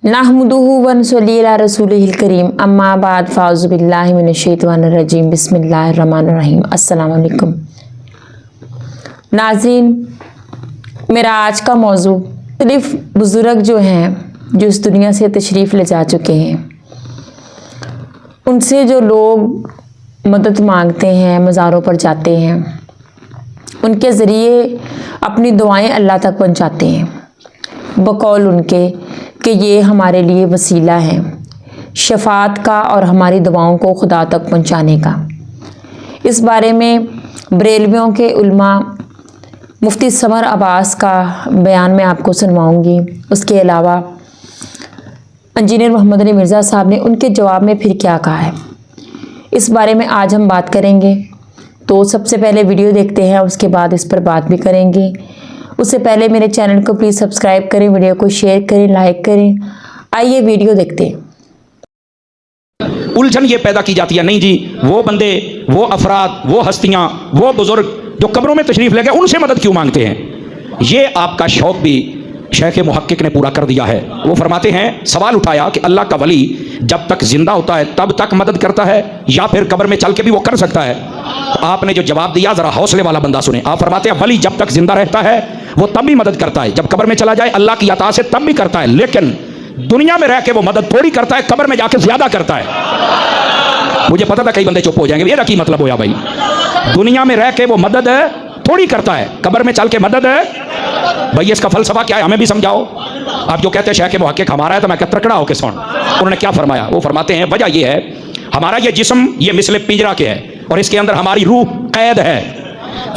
नहमदुहु व नसल्ली अला रसूलिहिल करीम अम्मा बाद फ़ाउज़ु बिल्लाहि मिनश्शैतानिर रजीम बिस्मिल्लाहिर्रहमानिर रहीम। अस्सलामु अलैकुम नाज़रीन, मेरा आज का मौजू मुख्तलिफ़ बुज़ुर्ग जो हैं जो इस दुनिया से तशरीफ़ ले जा चुके हैं, उनसे जो लोग मदद मांगते हैं, मज़ारों पर जाते हैं, उनके ज़रिए अपनी दुआएं अल्लाह तक पहुंचाते हैं बकौल उनके कि ये हमारे लिए वसीला है शफ़ाअत का और हमारी दुआओं को खुदा तक पहुंचाने का। इस बारे में बरेलवियों के उलमा मुफ्ती समर अब्बास का बयान मैं आपको सुनवाऊंगी। उसके अलावा इंजीनियर मोहम्मद अली मिर्ज़ा साहब ने उनके जवाब में फिर क्या कहा है, इस बारे में आज हम बात करेंगे। तो सबसे पहले वीडियो देखते हैं, उसके बाद इस पर बात भी करेंगे। उससे पहले मेरे चैनल को प्लीज़ सब्सक्राइब करें, वीडियो को शेयर करें, लाइक करें। आइए वीडियो देखते हैं। उलझन ये पैदा की जाती है, नहीं जी वो बंदे, वो अफराद, वो हस्तियां, वो बुजुर्ग जो कब्रों में तशरीफ ले गए, उनसे मदद क्यों मांगते हैं। ये आपका शौक भी शेख मुहक्किक ने पूरा कर दिया है। वो फरमाते हैं, सवाल उठाया कि अल्लाह का वली जब तक जिंदा होता है तब तक मदद करता है या फिर कब्र में चल के भी वो कर सकता है। तो आपने जो जवाब दिया जरा हौसले वाला बंदा सुने। आप फरमाते हैं वली जब तक जिंदा रहता है वो तब भी मदद करता है, जब कब्र में चला जाए अल्लाह की अता से तब भी करता है, लेकिन दुनिया में रह के वो मदद थोड़ी करता है, कब्र में जाके ज्यादा करता है। मुझे पता था कई बंदे चुप हो जाएंगे, ये की मतलब होया भाई, दुनिया में रह के वो मदद थोड़ी करता है, कब्र में चल के मदद भाई इसका फलसफा क्या है हमें भी समझाओ। आप जो कहते हैं शेख मुहक्किक हमारा है, तो मैं तकड़ा होकर सुन। उन्होंने क्या फरमाया, वो फरमाते हैं वजह ये है हमारा ये जिस्म ये मिसले पिंजरा के है और इसके अंदर हमारी रूह कैद है।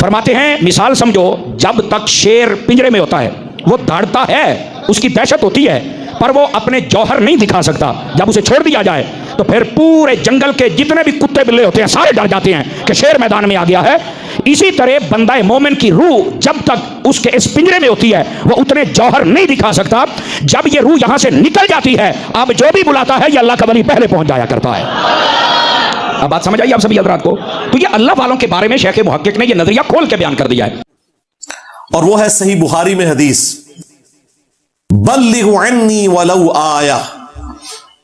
फरमाते हैं मिसाल समझो, जब तक शेर पिंजरे में होता है वो दौड़ता है, उसकी दहशत होती है, पर वो अपने जौहर नहीं दिखा सकता। जब उसे छोड़ दिया जाए तो फिर पूरे जंगल के जितने भी कुत्ते बिल्ले होते हैं सारे डर जाते हैं कि शेर मैदान में आ गया है। इसी तरह बंदा मोमिन की रूह जब तक उसके इस पिंजरे में होती है वो उतने जौहर नहीं दिखा सकता। जब ये रूह यहां से निकल जाती है, अब जो भी बुलाता है ये अल्लाह का वली पहले पहुंच जाया करता है। अब बात समझ आई आप सभी हज़रात को। तो ये अल्लाह वालों के बारे में शेख मुहक्किक ने ये नजरिया खोल के बयान कर दिया है, और वो है सही बुखारी में हदीस, बल्लिगु अन्नी वलौ आया,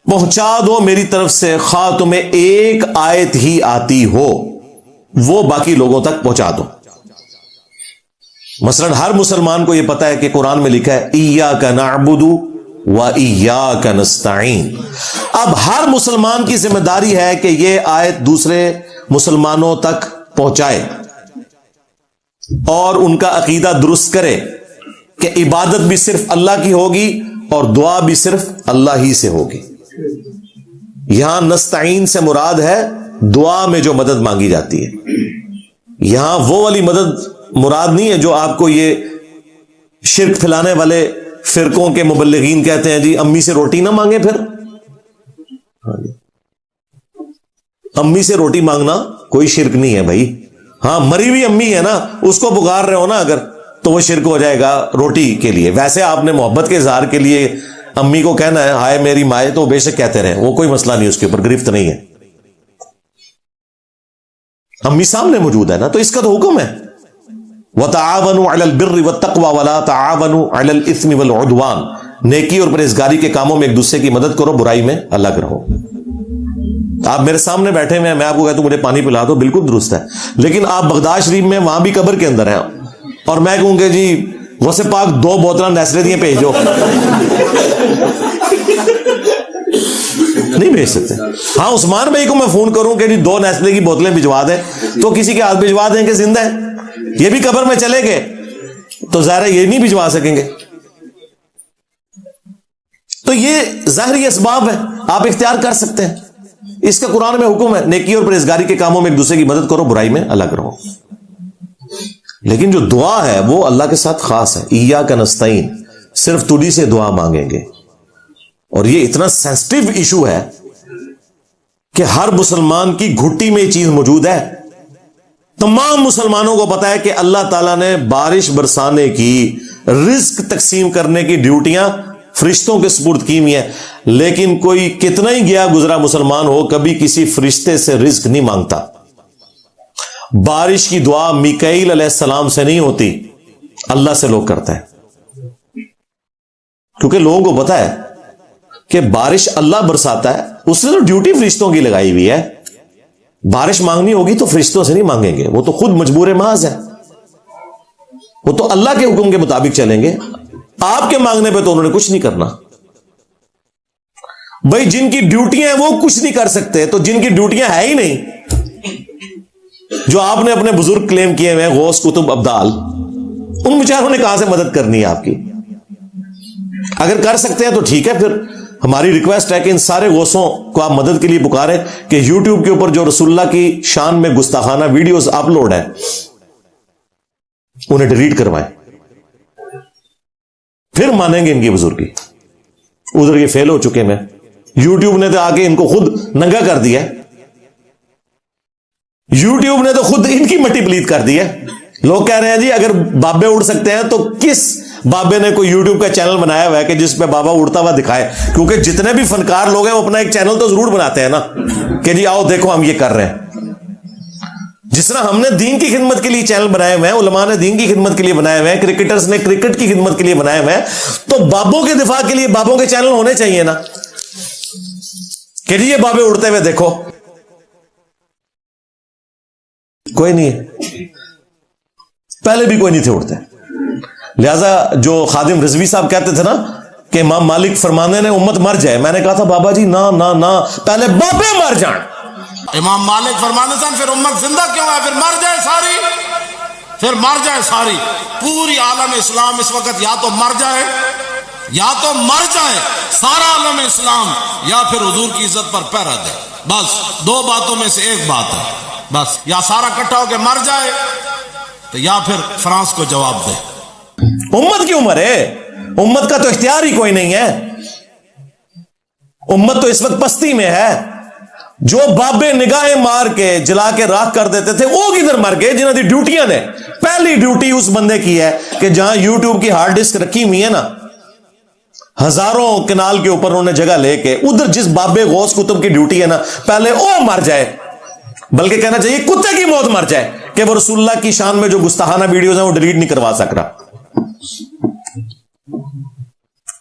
पहुंचा दो मेरी तरफ से, खा तुम्हें एक आयत ही आती हो वो बाकी लोगों तक पहुंचा दो। मसलन हर मुसलमान को यह पता है कि कुरान में लिखा है इय्याका नअबुदु व इय्याका नस्तईन। अब हर मुसलमान की जिम्मेदारी है कि यह आयत दूसरे मुसलमानों तक पहुंचाए और उनका अकीदा दुरुस्त करे कि इबादत भी सिर्फ अल्लाह की होगी और दुआ भी सिर्फ अल्लाह ही से होगी। यहां नस्तईन से मुराद है दुआ में जो मदद मांगी जाती है। यहां वो वाली मदद मुराद नहीं है जो आपको ये शिर्क फैलाने वाले फिरकों के मुबल्लिगीन कहते हैं, जी अम्मी से रोटी ना मांगे। फिर अम्मी से रोटी मांगना कोई शिर्क नहीं है भाई। हाँ, मरी हुई अम्मी है ना, उसको पुकार रहे हो ना अगर, तो वो शिर्क हो जाएगा रोटी के लिए। वैसे आपने मोहब्बत के इजहार के लिए अम्मी को कहना है हाय मेरी माए, तो बेशक कहते रहे, वो कोई मसला नहीं, उसके ऊपर गिरफ्त नहीं है। अम्मी सामने मौजूद है ना, तो इसका तो हुक्म है वतआवनु अलल बिर्रि वत्तक़वा वला तआवनु अलल इस्मि वल उद्वान। नेकी और परहेजगारी के कामों में एक दूसरे की मदद करो, बुराई में अलग रहो। आप मेरे सामने बैठे हुए हैं, मैं आपको कहता हूं मुझे पानी पिला दो, बिल्कुल दुरुस्त है। लेकिन आप बगदाद शरीफ में वहां भी कब्र के अंदर हैं और मैं कहूंगा जी गौसे पाक 2 बोतल नेस्ले दिए भेजो, नहीं भेज सकते। हाँ, उस्मान भाई को मैं फोन करूं कि जी 2 नेस्ले की बोतलें भिजवा दें, तो किसी के हाथ भिजवा दें कि जिंदा है, ये भी कब्र में चले गए तो ज़ाहिर है ये नहीं भिजवा सकेंगे। तो ये ज़ाहिरी असबाब है, आप इख्तियार कर सकते हैं। इसका कुरान में हुक्म है नेकी और परहेजगारी के कामों में एक दूसरे की मदद करो, बुराई में अलग रहो। लेकिन जो दुआ है वो अल्लाह के साथ खास है। इय्याका नस्तईन, सिर्फ तुझी से दुआ मांगेंगे। और ये इतना सेंसिटिव इशू है कि हर मुसलमान की घुट्टी में ये चीज मौजूद है। तमाम मुसलमानों को पता है कि अल्लाह ताला ने बारिश बरसाने की, रिज्क तकसीम करने की ड्यूटियां फरिश्तों के सुपुर्द की हुई है, लेकिन कोई कितना ही गया गुजरा मुसलमान हो कभी किसी फरिश्ते से रिज्क नहीं मांगता। बारिश की दुआ मिकाईल अलैहिस्सलाम से नहीं होती, अल्लाह से लोग करते हैं। क्योंकि लोगों को पता है کہ بارش اللہ برساتا ہے، اس نے تو ڈیوٹی فرشتوں کی لگائی ہوئی ہے. بارش مانگنی ہوگی تو فرشتوں سے نہیں مانگیں گے، وہ تو خود مجبور محض ہے، وہ تو اللہ کے حکم کے مطابق چلیں گے. آپ کے مانگنے پہ تو انہوں نے کچھ نہیں کرنا. بھائی جن کی ڈیوٹیاں ہیں وہ کچھ نہیں کر سکتے، تو جن کی ڈیوٹیاں ہے ہی نہیں، جو آپ نے اپنے بزرگ کلیم کیے ہوئے غوث کتب ابدال، ان بیچاروں نے کہاں سے مدد کرنی ہے آپ کی؟ اگر کر سکتے ہیں تو ٹھیک ہے، پھر ہماری ریکویسٹ ہے کہ ان سارے غوثوں کو آپ مدد کے لیے پکاریں کہ یوٹیوب کے اوپر جو رسول اللہ کی شان میں گستاخانہ ویڈیوز اپلوڈ ہیں انہیں ڈیلیٹ کروائیں، پھر مانیں گے ان کی بزرگی. ادھر یہ فیل ہو چکے ہیں، یوٹیوب نے تو آگے ان کو خود ننگا کر دیا، یوٹیوب نے تو خود ان کی مٹی پلیت کر دی ہے. لوگ کہہ رہے ہیں جی اگر بابے اڑ سکتے ہیں تو کس بابے نے کوئی یوٹیوب کا چینل بنایا ہوا ہے کہ جس پہ بابا اڑتا ہوا دکھائے؟ کیونکہ جتنے بھی فنکار لوگ ہیں وہ اپنا ایک چینل تو ضرور بناتے ہیں نا کہ جی آؤ دیکھو ہم یہ کر رہے ہیں. جس طرح ہم نے دین کی خدمت کے لیے چینل بنائے ہوئے ہیں، علماء نے دین کی خدمت کے لیے بنائے ہوئے ہیں، کرکٹرز نے کرکٹ کی خدمت کے لیے بنائے ہوئے ہیں، تو بابوں کے دفاع کے لیے بابوں کے چینل ہونے چاہیے نا کہ جی یہ بابے اڑتے ہوئے دیکھو. کوئی نہیں ہے، پہلے بھی کوئی نہیں تھے اڑتے. لہذا جو خادم رضوی صاحب کہتے تھے نا کہ امام مالک فرمانے نے امت مر جائے، میں نے کہا تھا بابا جی نہ نہ نہ، پہلے بابے مر جائیں. امام مالک فرمانے سے پھر امت زندہ کیوں ہے؟ پھر مر جائے ساری، پھر مر جائے ساری. پوری عالم اسلام اس وقت یا تو مر جائے، یا تو مر جائے سارا عالم اسلام، یا پھر حضور کی عزت پر پہرا دے. بس دو باتوں میں سے ایک بات ہے، بس یا سارا اکٹھا ہو کے مر جائے تو یا پھر فرانس کو جواب دے. امت کی عمر ہے، امت کا تو اختیار ہی کوئی نہیں ہے. امت تو اس وقت پستی میں ہے. جو بابے نگاہیں مار کے جلا کے راکھ کر دیتے تھے وہ کدھر مر گئے؟ جنہوں کی ڈیوٹیاں نے پہلی ڈیوٹی اس بندے کی ہے کہ جہاں یوٹیوب کی ہارڈ ڈسک رکھی ہوئی ہے نا، ہزاروں کنال کے اوپر انہوں نے جگہ لے کے، ادھر جس بابے غوث کتب کی ڈیوٹی ہے نا پہلے وہ مر جائے، بلکہ کہنا چاہیے کتے کی موت مر جائے کہ وہ رسول اللہ کی شان میں جو گستاخانہ ویڈیوز ہیں وہ ڈیلیٹ نہیں کروا سک رہا.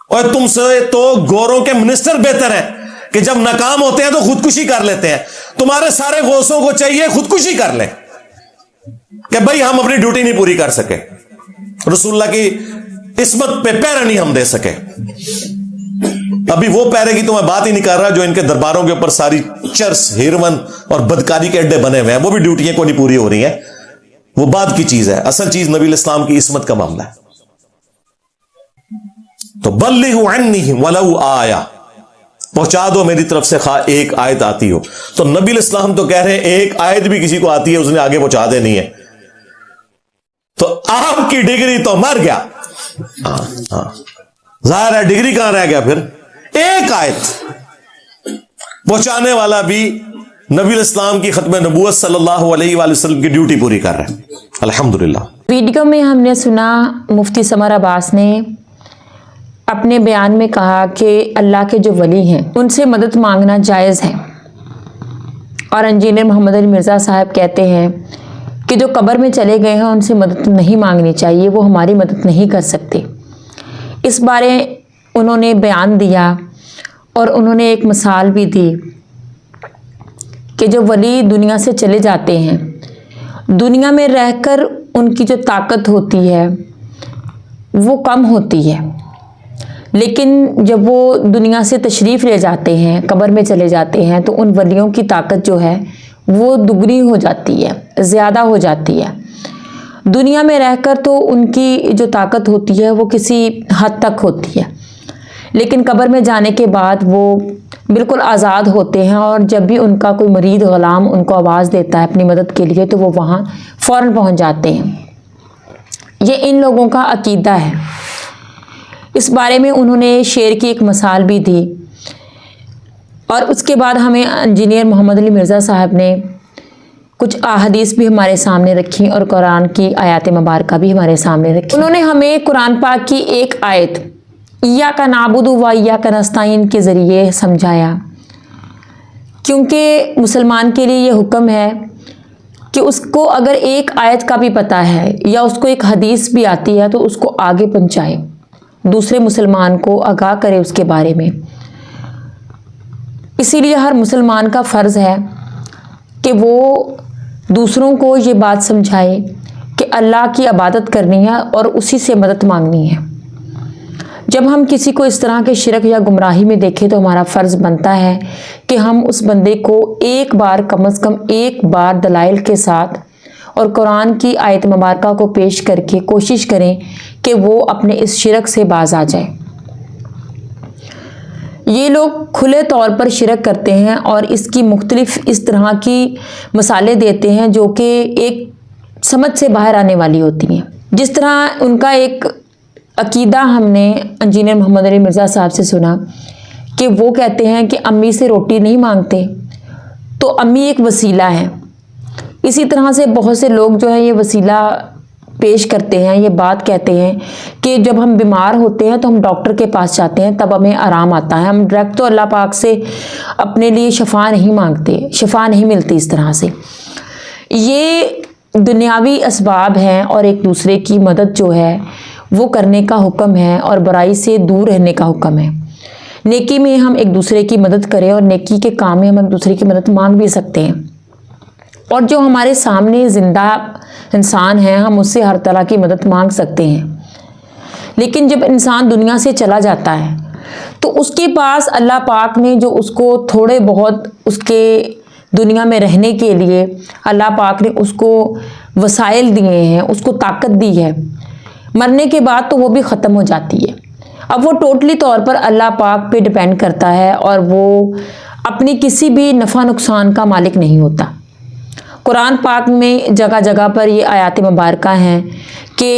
اور تم سے تو گوروں کے منسٹر بہتر ہیں کہ جب ناکام ہوتے ہیں تو خودکشی کر لیتے ہیں. تمہارے سارے غوثوں کو چاہیے خودکشی کر لیں کہ بھائی ہم اپنی ڈیوٹی نہیں پوری کر سکے، رسول اللہ کی عصمت پہ پیرا نہیں ہم دے سکے. ابھی وہ پیرے کی تو میں بات ہی نہیں کر رہا جو ان کے درباروں کے اوپر ساری چرس، ہیروین اور بدکاری کے اڈے بنے ہوئے ہیں، وہ بھی ڈیوٹیاں کو نہیں پوری ہو رہی ہیں. وہ بات کی چیز ہے، اصل چیز نبی الاسلام کی عصمت کا معاملہ ہے. تو بلغوا عنی ولو آیا، پہنچا دو میری طرف سے خواہ ایک آیت آتی ہو. تو نبی الاسلام تو کہہ رہے ہیں ایک آیت بھی کسی کو آتی ہے اس نے آگے پہنچا دینی ہے. تو آپ کی ڈگری تو مر گیا، ظاہر ہے ڈگری کہاں رہ گیا؟ پھر ایک آیت پہنچانے والا بھی نبی الاسلام کی ختم نبوت صلی اللہ علیہ وآلہ وسلم کی ڈیوٹی پوری کر رہے ہیں الحمدللہ. ویڈیو میں ہم نے سنا مفتی سمر عباس نے اپنے بیان میں کہا کہ اللہ کے جو ولی ہیں ان سے مدد مانگنا جائز ہے، اور انجینئر محمد علی مرزا صاحب کہتے ہیں کہ جو قبر میں چلے گئے ہیں ان سے مدد نہیں مانگنی چاہیے، وہ ہماری مدد نہیں کر سکتے. اس بارے انہوں نے بیان دیا اور انہوں نے ایک مثال بھی دی کہ جو ولی دنیا سے چلے جاتے ہیں، دنیا میں رہ کر ان کی جو طاقت ہوتی ہے وہ کم ہوتی ہے، لیکن جب وہ دنیا سے تشریف لے جاتے ہیں، قبر میں چلے جاتے ہیں، تو ان ولیوں کی طاقت جو ہے وہ دگنی ہو جاتی ہے، زیادہ ہو جاتی ہے. دنیا میں رہ کر تو ان کی جو طاقت ہوتی ہے وہ کسی حد تک ہوتی ہے، لیکن قبر میں جانے کے بعد وہ بالکل آزاد ہوتے ہیں، اور جب بھی ان کا کوئی مرید غلام ان کو آواز دیتا ہے اپنی مدد کے لیے تو وہ وہاں فوراً پہنچ جاتے ہیں. یہ ان لوگوں کا عقیدہ ہے. اس بارے میں انہوں نے شعر کی ایک مثال بھی دی، اور اس کے بعد ہمیں انجینئر محمد علی مرزا صاحب نے کچھ احادیث بھی ہمارے سامنے رکھی اور قرآن کی آیات مبارکہ بھی ہمارے سامنے رکھی. انہوں نے ہمیں قرآن پاک کی ایک آیت ایاک نعبد و ایاک نستعین کے ذریعے سمجھایا، کیونکہ مسلمان کے لیے یہ حکم ہے کہ اس کو اگر ایک آیت کا بھی پتہ ہے یا اس کو ایک حدیث بھی آتی ہے تو اس کو آگے پہنچائے، دوسرے مسلمان کو آگاہ کرے اس کے بارے میں. इसी लिए हर मुसलमान का फ़र्ज़ है कि वो दूसरों को ये बात समझाए कि अल्लाह की इबादत करनी है और उसी से मदद मांगनी है। जब हम किसी को इस तरह के शिरक या गुमराही में देखें तो हमारा फ़र्ज़ बनता है कि हम उस बंदे को एक बार, कम से कम एक बार दलाइल के साथ और कुरान की आयत मुबारका को पेश करके कोशिश करें कि वो अपने इस शिरक से बाज आ जाए। ये लोग खुले तौर पर शिरक करते हैं और इसकी मुख्तलिफ इस तरह की मिसालें देते हैं जो कि एक समझ से बाहर आने वाली होती हैं। जिस तरह उनका एक अकीदा हमने इंजीनियर मोहम्मद अली मिर्ज़ा साहब से सुना कि वो कहते हैं कि अम्मी से रोटी नहीं मांगते, तो अम्मी एक वसीला है। इसी तरह से बहुत से लोग जो है ये वसीला पेश करते हैं, ये बात कहते हैं कि जब हम बीमार होते हैं तो हम डॉक्टर के पास जाते हैं, तब हमें आराम आता है। हम डायरेक्ट तो अल्लाह पाक से अपने लिए शफा नहीं मांगते, शफा नहीं मिलती इस तरह से। ये दुनियावी असबाब हैं और एक दूसरे की मदद जो है वो करने का हुक्म है और बुराई से दूर रहने का हुक्म है। नेकी में हम एक दूसरे की मदद करें और नेकी के काम में हम एक दूसरे की मदद मांग भी सकते हैं। और जो हमारे सामने ज़िंदा इंसान है हम उससे हर तरह की मदद मांग सकते हैं। लेकिन जब इंसान दुनिया से चला जाता है तो उसके पास अल्लाह पाक ने जो उसको थोड़े बहुत उसके दुनिया में रहने के लिए अल्लाह पाक ने उसको वसाइल दिए हैं, उसको ताकत दी है, मरने के बाद तो वो भी ख़त्म हो जाती है। अब वो टोटली तौर पर अल्लाह पाक पे डिपेंड करता है और वो अपनी किसी भी नफ़ा नुकसान का मालिक नहीं होता। कुरान पाक में जगह जगह पर ये आयात मुबारका हैं कि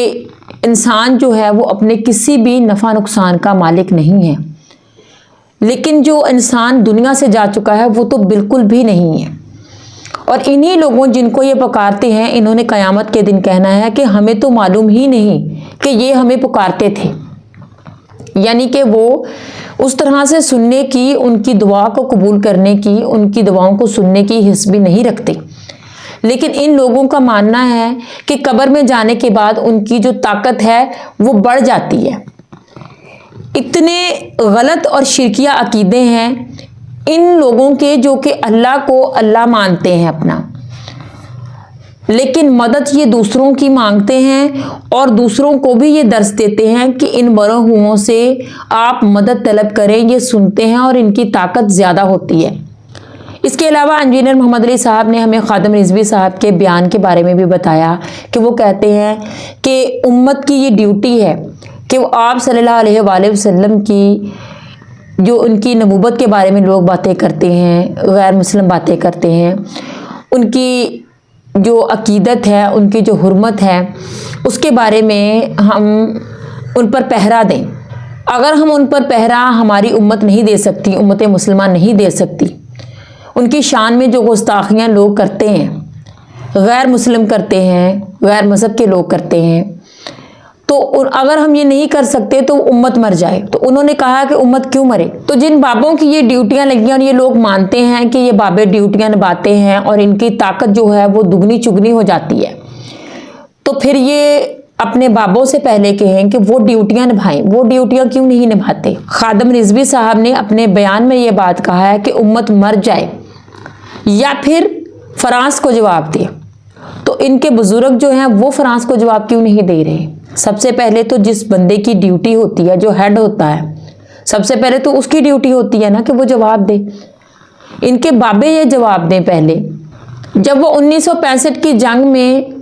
इंसान जो है वो अपने किसी भी नफ़ा नुकसान का मालिक नहीं है। लेकिन जो इंसान दुनिया से जा चुका है वो तो बिल्कुल भी नहीं है। और इन्हीं लोगों जिनको ये पुकारते हैं, इन्होंने क़यामत के दिन कहना है कि हमें तो मालूम ही नहीं कि ये हमें पुकारते थे। यानी कि वो उस तरह से सुनने की, उनकी दुआ को कबूल करने की, उनकी दुआओं को सुनने की हिस्स भी नहीं रखते। लेकिन इन लोगों का मानना है कि कब्र में जाने के बाद उनकी जो ताकत है वो बढ़ जाती है। इतने गलत और शिरकिया अकीदे हैं इन लोगों के जो कि अल्लाह को अल्लाह मानते हैं अपना, लेकिन मदद ये दूसरों की मांगते हैं और दूसरों को भी ये दर्स देते हैं कि इन मरहुओं से आप मदद तलब करें। ये सुनते हैं और इनकी ताकत ज़्यादा होती है। इसके अलावा इंजीनियर मोहम्मद अली साहब ने हमें खादिम रिजवी साहब के बयान के बारे में भी बताया कि वो कहते हैं कि उम्मत की ये ड्यूटी है कि वो आप सल्लल्लाहु अलैहि वसल्लम की जो उनकी नबूवत के बारे में लोग बातें करते हैं, गैर मुस्लिम बातें करते हैं, उनकी जो अकीदत है, उनकी जो हुर्मत है, उसके बारे में हम उन पर पहरा दें। अगर हम उन पर पहरा हमारी उम्मत नहीं दे सकती, उम्मत मुसलमान नहीं दे सकती। उनकी शान में जो गुस्ताखियाँ लोग करते हैं, गैर मुस्लिम करते हैं, गैर मज़हब के लोग करते हैं, तो अगर हम ये नहीं कर सकते तो उम्मत मर जाए। तो उन्होंने कहा कि उम्मत क्यों मरे। तो जिन बाबों की ये ड्यूटियां लगी और ये लोग मानते हैं कि ये बाबे ड्यूटियां निभाते हैं और इनकी ताकत जो है वो दुगनी चुगनी हो जाती है, तो फिर ये अपने बाबों से पहले कहें कि वो ड्यूटियां निभाएं। वो ड्यूटियां क्यों नहीं निभाते। खादिम रिजवी साहब ने अपने बयान में ये बात कहा है कि उम्मत मर जाए या फिर फ्रांस को जवाब दे। तो इनके बुजुर्ग जो हैं वो फ्रांस को जवाब क्यों नहीं दे रहे। सबसे पहले तो जिस बंदे की ड्यूटी होती है, जो हेड होता है, सबसे पहले तो उसकी ड्यूटी होती है ना कि वो जवाब दे। इनके बाबे ये जवाब दें पहले। जब वो 1965 की जंग में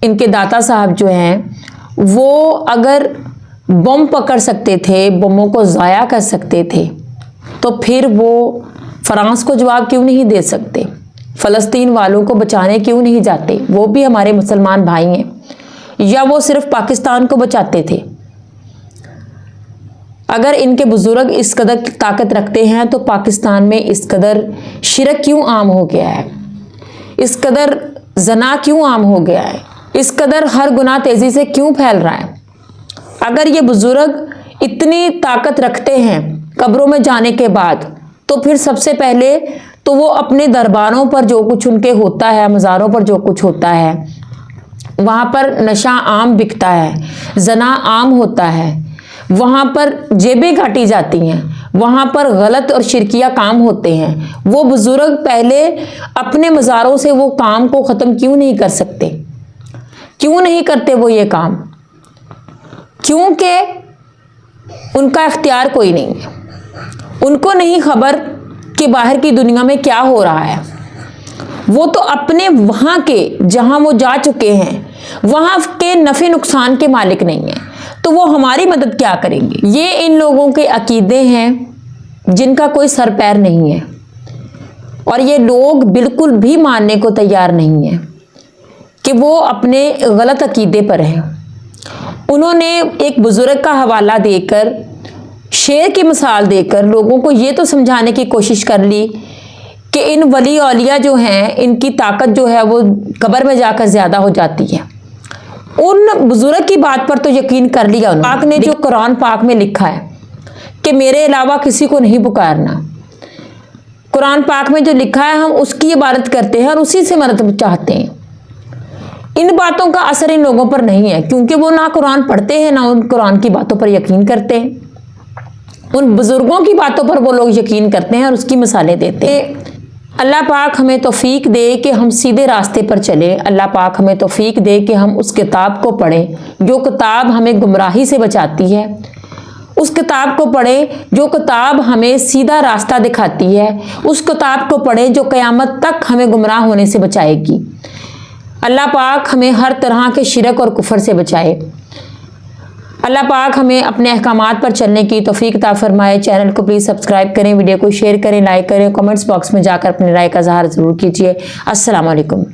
इनके दाता साहब जो हैं वो अगर बम पकड़ सकते थे, बमों को ज़ाया कर सकते थे, तो फिर वो फ्रांस को जवाब क्यों नहीं दे सकते। फ़लस्तीन वालों को बचाने क्यों नहीं जाते। वो भी हमारे मुसलमान भाई हैं। या वो सिर्फ पाकिस्तान को बचाते थे। अगर इनके बुजुर्ग इस कदर ताकत रखते हैं तो पाकिस्तान में इस कदर शिरक क्यों आम हो गया है, इस कदर जना क्यों आम हो गया है, इस कदर हर गुनाह तेजी से क्यों फैल रहा है। अगर ये बुजुर्ग इतनी ताकत रखते हैं कब्रों में जाने के बाद, तो फिर सबसे पहले तो वो अपने दरबारों पर जो कुछ उनके होता है, मज़ारों पर जो कुछ होता है, वहाँ पर नशा आम बिकता है, जना आम होता है, वहाँ पर जेबें काटी जाती हैं, वहाँ पर गलत और शिरकिया काम होते हैं, वो बुजुर्ग पहले अपने मज़ारों से वो काम को ख़त्म क्यों नहीं कर सकते? क्यों नहीं करते वो ये काम? क्योंकि उनका इख्तियार कोई नहीं है, उनको नहीं खबर कि बाहर की दुनिया में क्या हो रहा है। वो तो अपने वहाँ के जहाँ वो जा चुके हैं वहाँ के नफ़े नुकसान के मालिक नहीं हैं, तो वो हमारी मदद क्या करेंगे? ये इन लोगों के अकीदे हैं जिनका कोई सर पैर नहीं है, और ये लोग बिल्कुल भी मानने को तैयार नहीं हैं कि वो अपने गलत अकीदे पर हैं। उन्होंने एक बुजुर्ग का हवाला देकर, शेर की मिसाल देकर लोगों को ये तो समझाने की कोशिश कर ली कि इन वली औलिया जो हैं इनकी ताकत जो है वो कब्र में जाकर ज़्यादा हो जाती है। उन बुजुर्ग की बात पर तो यकीन कर लिया उन्होंने। पाक ने जो कुरान पाक में लिखा है कि मेरे अलावा किसी को नहीं पुकारना, कुरान पाक में जो लिखा है हम उसकी इबादत करते हैं और उसी से मदद चाहते हैं। इन बातों का असर इन लोगों पर नहीं है, क्योंकि वो ना कुरान पढ़ते हैं ना उन कुरान की बातों पर यकीन करते हैं। उन बुजुर्गों की बातों पर वो लोग यकीन करते हैं और उसकी मिसालें देते हैं। अल्लाह पाक हमें तौफीक दे कि हम सीधे रास्ते पर चलें। अल्लाह पाक हमें तौफीक दे कि हम उस किताब को पढ़ें जो किताब हमें गुमराही से बचाती है, उस किताब को पढ़ें जो किताब हमें सीधा रास्ता दिखाती है, उस किताब को पढ़ें जो क़यामत तक हमें गुमराह होने से बचाएगी। अल्लाह पाक हमें हर तरह के शिरक और कुफर से बचाए। अल्लाह पाक हमें अपने अहकामात पर चलने की तौफीक अता फरमाए। चैनल को प्लीज़ सब्सक्राइब करें, वीडियो को शेयर करें, लाइक करें, कमेंट्स बॉक्स में जाकर अपनी राय का इज़हार ज़रूर कीजिए। अस्सलाम वालेकुम।